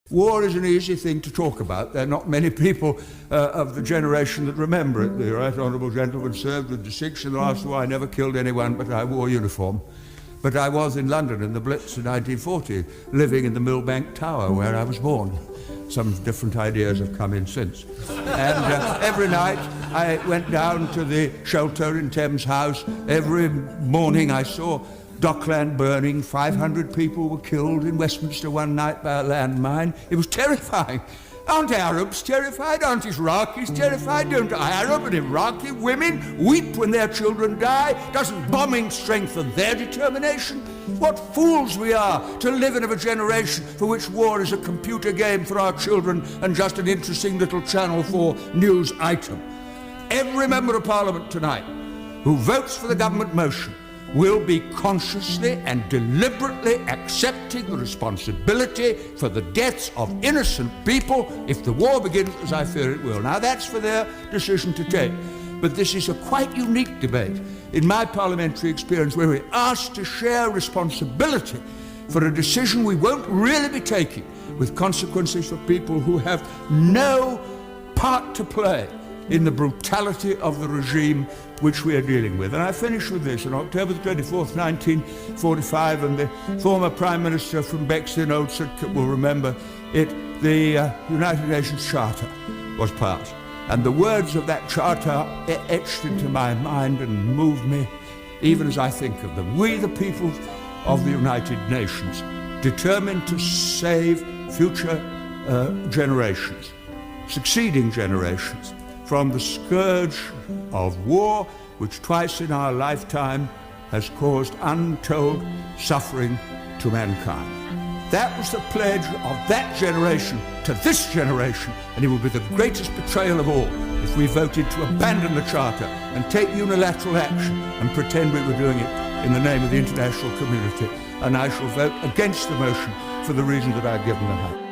War is an easy thing to talk about. There are not many people of the generation that remember it. The right honourable gentleman served with distinction in the last war. I never killed anyone, but I wore uniform. But I was in London in the Blitz in 1940, living in the Millbank Tower where I was born. Some different ideas have come in since. And every night I went down to the shelter in Thames House. Every morning I saw Dockland burning. 500 people were killed in Westminster one night by a landmine. It was terrifying. Aren't Arabs terrified? Aren't Iraqis terrified? Don't Arab and Iraqi women weep when their children die? Doesn't bombing strengthen their determination? What fools we are to live in a generation for which war is a computer game for our children and just an interesting little Channel 4 news item. Every member of Parliament tonight who votes for the government motion will be consciously and deliberately accepting the responsibility for the deaths of innocent people if the war begins, as I fear it will. Now, that's for their decision to take. But this is a quite unique debate in my parliamentary experience where we're asked to share responsibility for a decision we won't really be taking, with consequences for people who have no part to play in the brutality of the regime which we are dealing with. And I finish with this. On October the 24th, 1945, and the former Prime Minister from Bexley, Old Sidcup, will remember it, the United Nations Charter was passed. And the words of that charter are etched into my mind and move me even as I think of them. We, the people of the United Nations, determined to save future generations, succeeding generations, from the scourge of war, which twice in our lifetime has caused untold suffering to mankind. That was the pledge of that generation to this generation, and it would be the greatest betrayal of all if we voted to abandon the Charter and take unilateral action and pretend we were doing it in the name of the international community. And I shall vote against the motion for the reason that I've given the House.